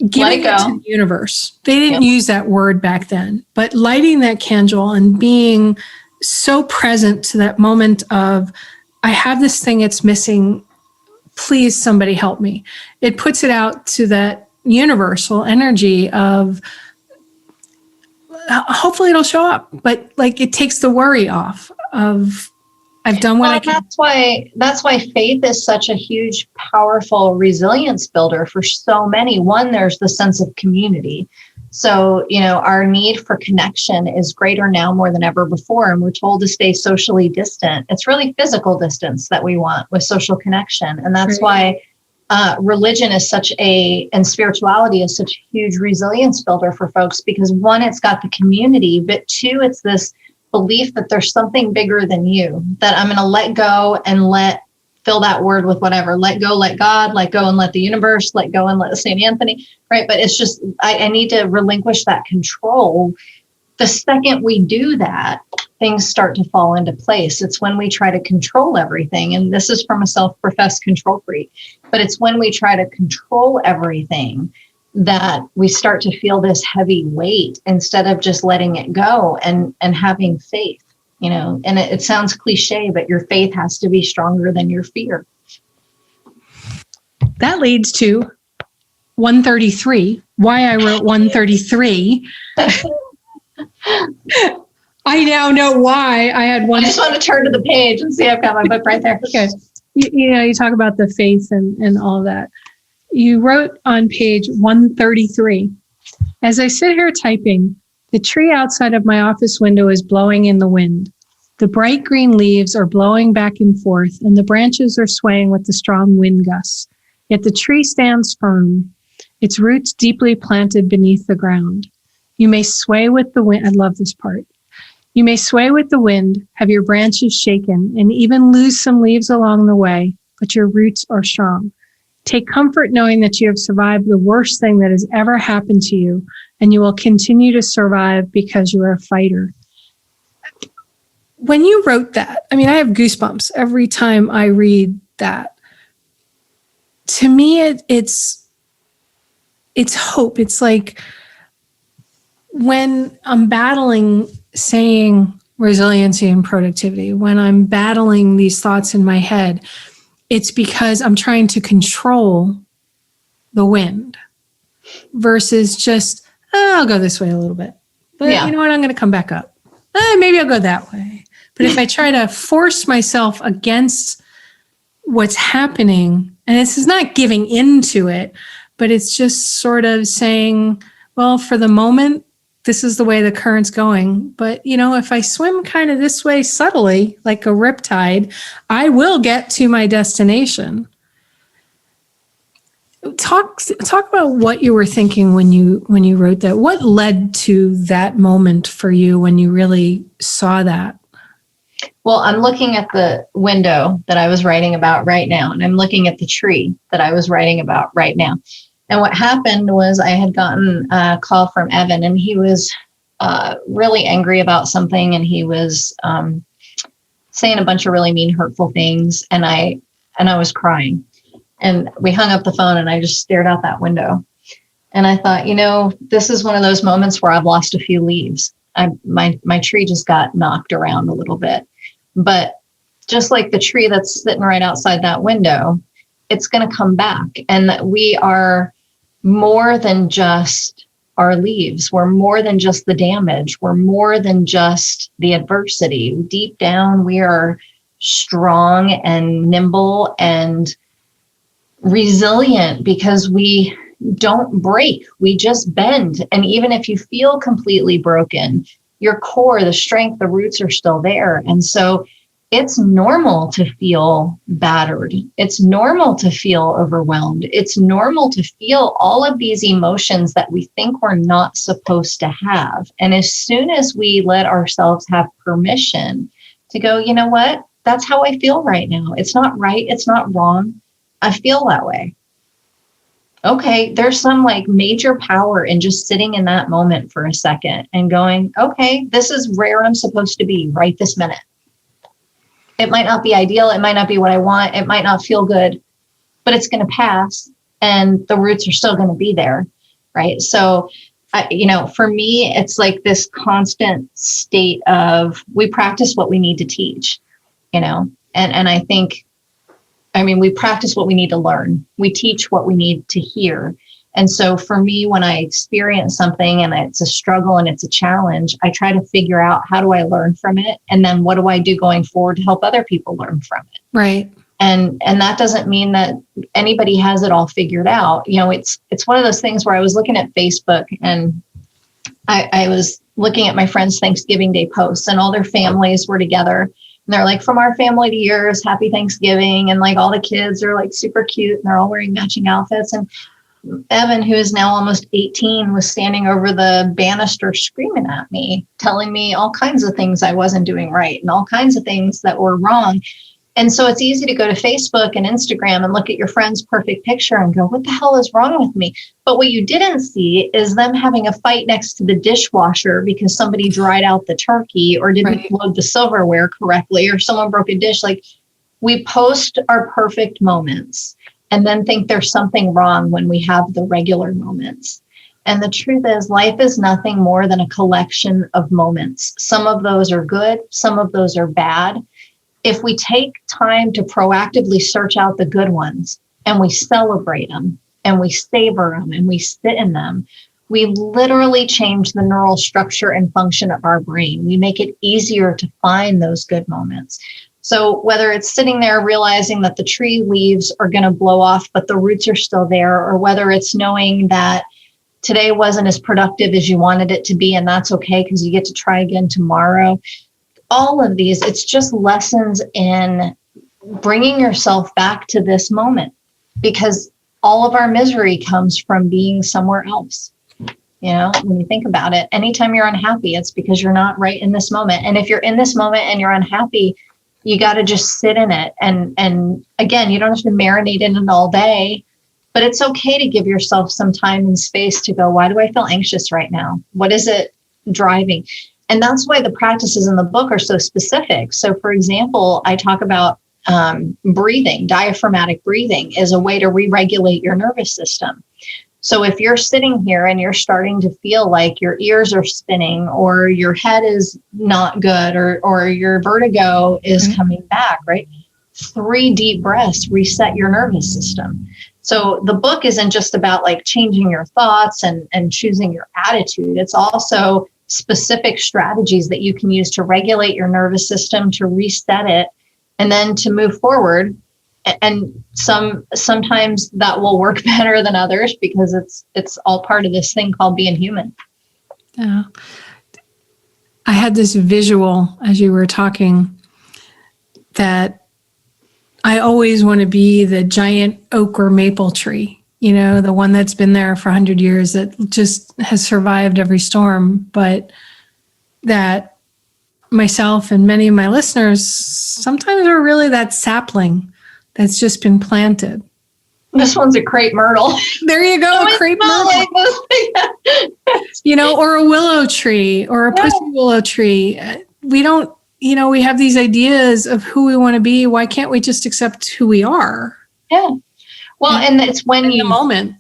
giving it to the universe. They didn't use that word back then, but lighting that candle and being so present to that moment of, I have this thing it's missing. Please, somebody help me. It puts it out to that universal energy of, hopefully it'll show up, but like it takes the worry off of, I've done what I can. That's why faith is such a huge, powerful resilience builder for so many. One, there's the sense of community. So, our need for connection is greater now more than ever before. And we're told to stay socially distant. It's really physical distance that we want with social connection. And that's why religion is and spirituality is such a huge resilience builder for folks, because one, it's got the community, but two, it's this belief that there's something bigger than you, that I'm going to let go and fill that word with whatever. Let go, let God, let go and let the universe, let go and let St. Anthony, right? But it's just, I need to relinquish that control. The second we do that, things start to fall into place. It's when we try to control everything. And this is from a self-professed control freak, but it's when we try to control everything that we start to feel this heavy weight instead of just letting it go and having faith. And it sounds cliche, but your faith has to be stronger than your fear. That leads to 133, why I wrote 133. I now know why I had one. I just want to turn to the page and see I've got my book right there. Okay. You talk about the faith and all of that. You wrote on page 133, as I sit here typing, the tree outside of my office window is blowing in the wind. The bright green leaves are blowing back and forth, and the branches are swaying with the strong wind gusts. Yet the tree stands firm, its roots deeply planted beneath the ground. You may sway with the wind. I love this part. You may sway with the wind, have your branches shaken, and even lose some leaves along the way, but your roots are strong. Take comfort knowing that you have survived the worst thing that has ever happened to you, and you will continue to survive because you are a fighter. When you wrote that, I have goosebumps every time I read that. To me, it's hope. It's like when I'm battling saying resiliency and productivity, when I'm battling these thoughts in my head, it's because I'm trying to control the wind versus just, I'll go this way a little bit. But you know what? I'm going to come back up. Maybe I'll go that way. But if I try to force myself against what's happening, and this is not giving into it, but it's just sort of saying, well, for the moment, this is the way the current's going. But, if I swim kind of this way subtly, like a riptide, I will get to my destination. Talk about what you were thinking when you wrote that. What led to that moment for you when you really saw that? Well, I'm looking at the window that I was writing about right now, and I'm looking at the tree that I was writing about right now. And what happened was I had gotten a call from Evan, and he was really angry about something, and he was saying a bunch of really mean, hurtful things, and I was crying. And we hung up the phone, and I just stared out that window. And I thought, this is one of those moments where I've lost a few leaves. My tree just got knocked around a little bit. But just like the tree that's sitting right outside that window, it's going to come back. And that we are more than just our leaves. We're more than just the damage. We're more than just the adversity. Deep down, we are strong and nimble and resilient because we don't break. We just bend. And even if you feel completely broken, your core, the strength, the roots are still there. And so it's normal to feel battered. It's normal to feel overwhelmed. It's normal to feel all of these emotions that we think we're not supposed to have. And as soon as we let ourselves have permission to go, you know what? That's how I feel right now. It's not right. It's not wrong. I feel that way. Okay, there's some like major power in just sitting in that moment for a second and going, okay, this is where I'm supposed to be right this minute. It might not be ideal. It might not be what I want. It might not feel good, but it's going to pass and the roots are still going to be there. Right. So, for me, it's like this constant state of we practice what we need to teach, and I think, we practice what we need to learn. We teach what we need to hear. And so for me, when I experience something and it's a struggle and it's a challenge, I try to figure out how do I learn from it? And then what do I do going forward to help other people learn from it? Right. And that doesn't mean that anybody has it all figured out. It's one of those things where I was looking at Facebook and I was looking at my friends' Thanksgiving Day posts and all their families were together. And they're like, from our family to yours, happy Thanksgiving. And like all the kids are like super cute and they're all wearing matching outfits. And Evan, who is now almost 18, was standing over the banister screaming at me, telling me all kinds of things I wasn't doing right and all kinds of things that were wrong. And so it's easy to go to Facebook and Instagram and look at your friend's perfect picture and go, what the hell is wrong with me? But what you didn't see is them having a fight next to the dishwasher because somebody dried out the turkey or didn't load the silverware correctly or someone broke a dish. Like, we post our perfect moments and then think there's something wrong when we have the regular moments. And the truth is, life is nothing more than a collection of moments. Some of those are good, some of those are bad. If we take time to proactively search out the good ones and we celebrate them and we savor them and we sit in them, we literally change the neural structure and function of our brain. We make it easier to find those good moments. So whether it's sitting there realizing that the tree leaves are going to blow off, but the roots are still there, or whether it's knowing that today wasn't as productive as you wanted it to be, and that's okay because you get to try again tomorrow. All of these, it's just lessons in bringing yourself back to this moment, because all of our misery comes from being somewhere else. When you think about it, anytime you're unhappy, it's because you're not right in this moment. And if you're in this moment and you're unhappy, you got to just sit in it. And again, you don't have to marinate in it all day, but it's okay to give yourself some time and space to go, why do I feel anxious right now? What is it driving? And that's why the practices in the book are so specific. So for example, I talk about breathing. Diaphragmatic breathing is a way to re-regulate your nervous system. So if you're sitting here and you're starting to feel like your ears are spinning or your head is not good or your vertigo is coming back, right? 3 deep breaths reset your nervous system. So the book isn't just about like changing your thoughts and choosing your attitude. It's also specific strategies that you can use to regulate your nervous system, to reset it, and then to move forward. And sometimes that will work better than others because it's all part of this thing called being human. Yeah. I had this visual as you were talking that I always want to be the giant oak or maple tree, the one that's been there for 100 years that just has survived every storm, but that myself and many of my listeners sometimes are really that sapling that's just been planted. This one's a crepe myrtle. There you go, a crepe myrtle. Or a willow tree or a pussy willow tree. We don't, we have these ideas of who we want to be. Why can't we just accept who we are? Yeah. Well, and it's when the moment.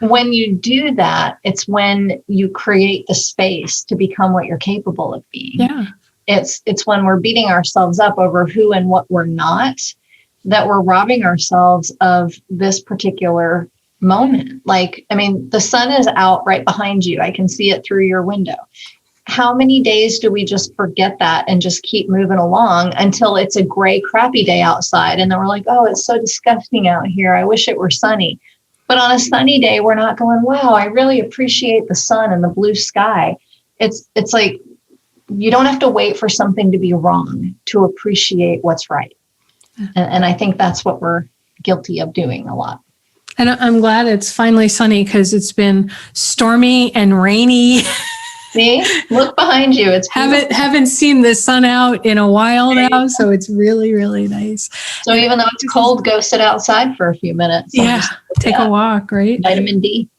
When you do that, it's when you create the space to become what you're capable of being. Yeah. It's when we're beating ourselves up over who and what we're not, that we're robbing ourselves of this particular moment. Like, I mean, the sun is out right behind you. I can see it through your window. How many days do we just forget that and just keep moving along until it's a gray, crappy day outside? And then we're like, oh, it's so disgusting out here. I wish it were sunny. But on a sunny day, we're not going, wow, I really appreciate the sun and the blue sky. It's like, you don't have to wait for something to be wrong to appreciate what's right. And I think that's what we're guilty of doing a lot. And I'm glad it's finally sunny because it's been stormy and rainy. See, look behind you. It's haven't seen the sun out in a while now, so it's really, really nice. So even though it's cold, go sit outside for a few minutes. Yeah, take a walk, right? Vitamin D.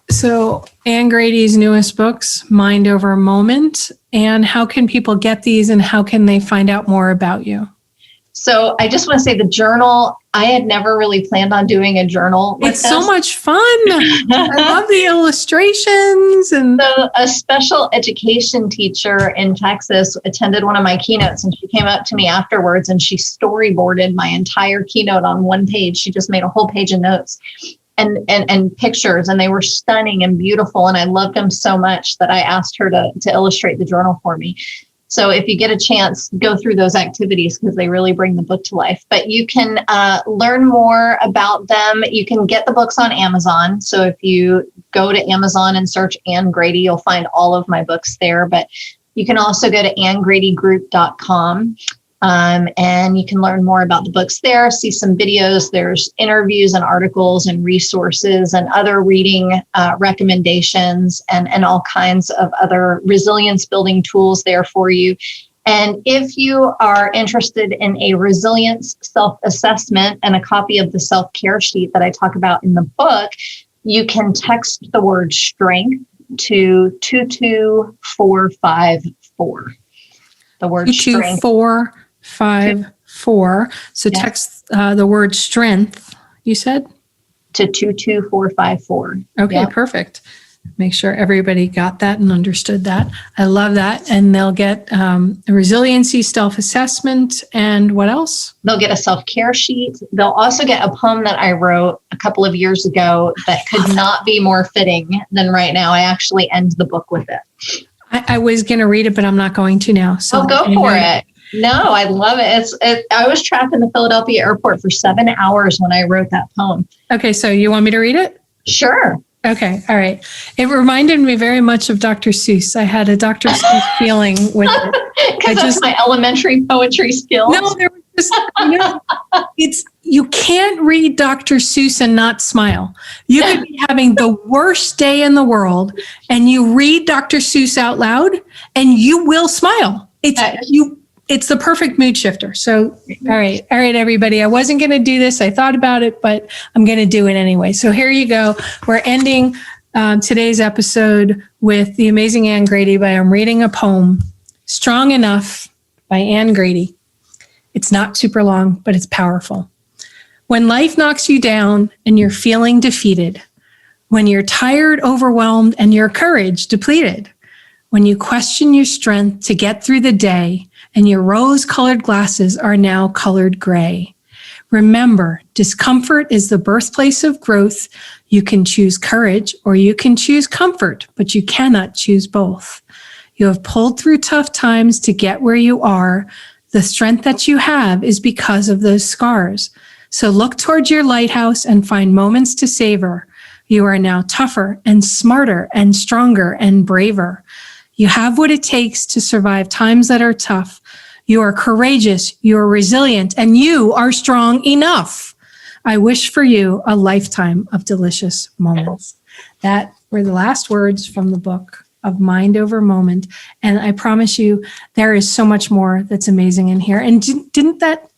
So Anne Grady's newest books, Mind Over Moment, and how can people get these and how can they find out more about you? So I just want to say the journal, I had never really planned on doing a journal. It's so much fun. I love the illustrations. And so a special education teacher in Texas attended one of my keynotes, and she came up to me afterwards and she storyboarded my entire keynote on one page. She just made a whole page of notes and pictures, and they were stunning and beautiful. And I loved them so much that I asked her to illustrate the journal for me. So if you get a chance, go through those activities because they really bring the book to life. But you can learn more about them. You can get the books on Amazon. So if you go to Amazon and search Anne Grady, you'll find all of my books there. But you can also go to annegradygroup.com. And you can learn more about the books there, see some videos. There's interviews and articles and resources and other reading recommendations and all kinds of other resilience building tools there for you. And if you are interested in a resilience self-assessment and a copy of the self-care sheet that I talk about in the book, you can text the word strength to 22454. The word strength. 22454. So yes. Text the word strength, you said? To 22454. Okay, yep. Perfect. Make sure everybody got that and understood that. I love that. And they'll get a resiliency self-assessment. And what else? They'll get a self-care sheet. They'll also get a poem that I wrote a couple of years ago that could not be more fitting than right now. I actually end the book with it. I was going to read it, but I'm not going to now. So go for it. No, I love it. I was trapped in the Philadelphia airport for 7 hours when I wrote that poem. Okay, so you want me to read it? Sure. Okay, all right. It reminded me very much of Dr. Seuss. I had a Dr. Seuss feeling with it. Because that's my elementary poetry skills. No, there was just, you can't read Dr. Seuss and not smile. You could be having the worst day in the world and you read Dr. Seuss out loud and you will smile. It's the perfect mood shifter. So, all right, everybody. I wasn't going to do this. I thought about it, but I'm going to do it anyway. So here you go. We're ending today's episode with the amazing Anne Grady I'm reading a poem, Strong Enough by Anne Grady. It's not super long, but it's powerful. When life knocks you down and you're feeling defeated, when you're tired, overwhelmed, and your courage depleted, when you question your strength to get through the day and your rose-colored glasses are now colored gray. Remember, discomfort is the birthplace of growth. You can choose courage or you can choose comfort, but you cannot choose both. You have pulled through tough times to get where you are. The strength that you have is because of those scars. So look towards your lighthouse and find moments to savor. You are now tougher and smarter and stronger and braver. You have what it takes to survive times that are tough. You are courageous, you are resilient, and you are strong enough. I wish for you a lifetime of delicious moments. That were the last words from the book of Mind Over Moment. And I promise you, there is so much more that's amazing in here. And didn't that,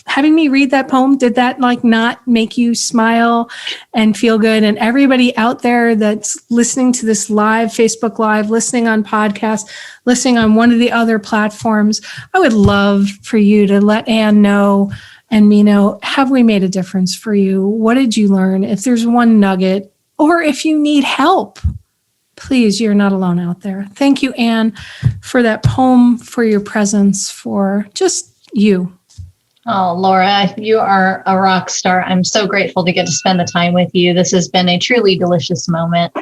having me read that poem, did that not make you smile and feel good? And everybody out there that's listening to this live, Facebook Live, listening on podcast, listening on one of the other platforms, I would love for you to let Anne know and me know, have we made a difference for you? What did you learn? If there's one nugget, or if you need help, please, you're not alone out there. Thank you, Anne, for that poem, for your presence, for just you. Oh, Laura, you are a rock star. I'm so grateful to get to spend the time with you. This has been a truly delicious moment.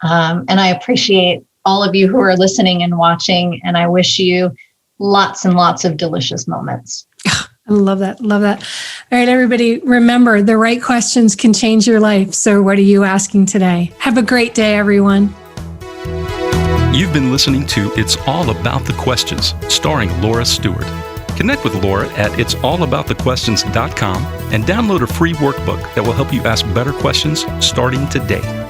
And I appreciate all of you who are listening and watching. And I wish you lots and lots of delicious moments. I love that. Love that. All right, everybody, remember the right questions can change your life. So what are you asking today? Have a great day, everyone. You've been listening to It's All About the Questions, starring Laura Stewart. Connect with Laura at it'sallaboutthequestions.com and download a free workbook that will help you ask better questions starting today.